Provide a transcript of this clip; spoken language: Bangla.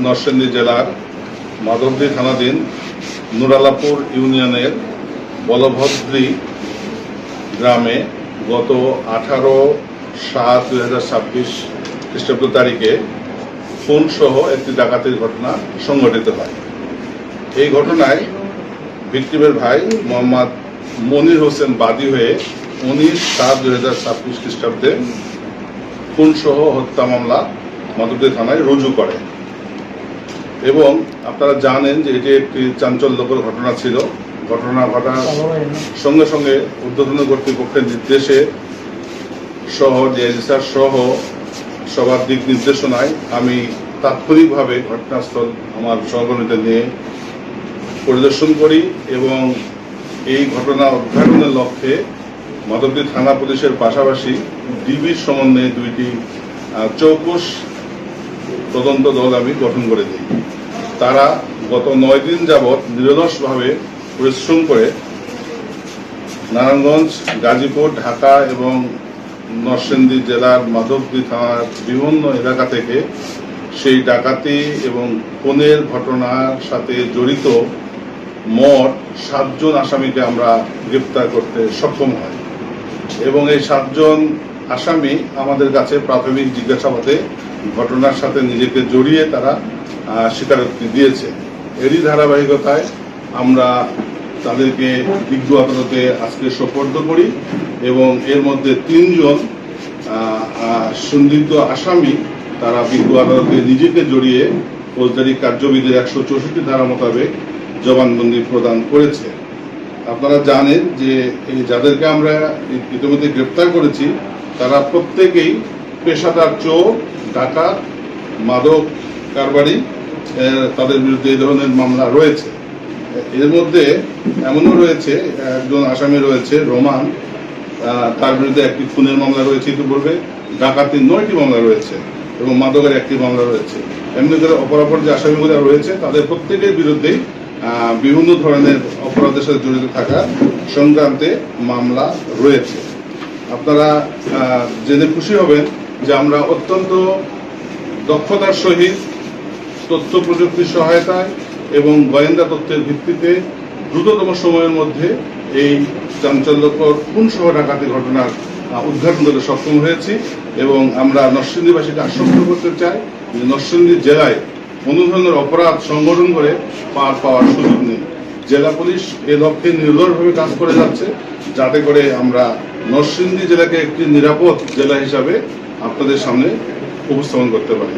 নরসিংদী জেলার মাধবদী থানাধীন নুরালাপুর ইউনিয়নের বলভদ্রী গ্রামে গত 18/7/2026 খ্রিস্টাব্দ তারিখে খুনসহ একটি ডাকাতির ঘটনা সংঘটিত হয়। এই ঘটনায় ভিকটিমের ভাই মোহাম্মদ মনির হোসেন বাদী হয়ে 19/7/2026 খ্রিস্টাব্দে খুনসহ হত্যা মামলা মাধবদী থানায় রুজু করে এবং আপনারা জানেন যে এটি একটি চাঞ্চল্যকর ঘটনা ছিল। ঘটনা ঘটার সঙ্গে সঙ্গে ঊর্ধ্বতন কর্তৃপক্ষের নির্দেশে সহ ডিআইজি স্যার সহ সবার দিক নির্দেশনায় আমি তাৎক্ষণিকভাবে ঘটনাস্থল আমার সহকর্মীদের নিয়ে পরিদর্শন করি এবং এই ঘটনা উদ্ঘাটনের লক্ষ্যে মাধবদী থানা পুলিশের পাশাপাশি ডিবির সমন্বয়ে দুইটি চৌকস তদন্ত দল আমি গঠন করে দিই। তারা গত 9 দিন যাবৎ নিরলসভাবে পরিশ্রম করে নারায়ণগঞ্জ, গাজীপুর, ঢাকা এবং নরসিংদী জেলার মাধবদী থানার বিভিন্ন এলাকা থেকে সেই ডাকাতি এবং খুনের ঘটনার সাথে জড়িত মোট 7 জন আসামিকে আমরা গ্রেপ্তার করতে সক্ষম হই এবং এই 7 জন আসামি আমাদের কাছে প্রাথমিক জিজ্ঞাসাবাদে ঘটনার সাথে নিজেকে জড়িয়ে তারা স্বীকারোক্তি দিয়েছে। এরই ধারাবাহিকতায় আমরা তাদেরকে বিজ্ঞ আদালতে আজকে সোপর্দ করি এবং এর মধ্যে 3 জন সন্দিগ্ধ আসামি তারা বিজ্ঞ আদালতে নিজেকে জড়িয়ে ফৌজদারি কার্যবিধির 164 ধারা মোতাবেক জবানবন্দি প্রদান করেছে। আপনারা জানেন যে এই যাদেরকে আমরা ইতিমধ্যে গ্রেপ্তার করেছি তারা প্রত্যেকেই পেশাদার চোর, ডাকাত, মাদক কারবারি, তাদের বিরুদ্ধে এই ধরনের মামলা রয়েছে। এর মধ্যে এমনও রয়েছে একজন আসামি রয়েছে রোমান, তার বিরুদ্ধে একটি খুনের মামলা রয়েছে ইতিপূর্বে, ডাকাতির 9টি মামলা রয়েছে এবং মাদকের 1টি মামলা রয়েছে। এমনি করে অপরাপর যে আসামিগুলো রয়েছে তাদের প্রত্যেকের বিরুদ্ধেই বিভিন্ন ধরনের অপরাধের সাথে জড়িত থাকা সংক্রান্তে মামলা রয়েছে। আপনারা জেনে খুশি হবেন যে আমরা অত্যন্ত দক্ষতার সহিত তথ্য প্রযুক্তির সহায়তায় এবং গোয়েন্দা তথ্যের ভিত্তিতে দ্রুততম সময়ের মধ্যে এই চাঞ্চল্যকর খুনসহ ডাকাতি ঘটনার উদ্ঘাটন করতে সক্ষম হয়েছি এবং আমরা নরসিংদীবাসীকে আশ্বস্ত করতে চাই যে নরসিংদী জেলায় কোনো ধরনের অপরাধ সংগঠন করে পার পাওয়ার সুযোগ নেই। জেলা পুলিশ এ লক্ষ্যে নির্ভরভাবে কাজ করে যাচ্ছে যাতে করে আমরা নরসিংদী জেলাকে একটি নিরাপদ জেলা হিসাবে আপনাদের সামনে উপস্থাপন করতে পারি।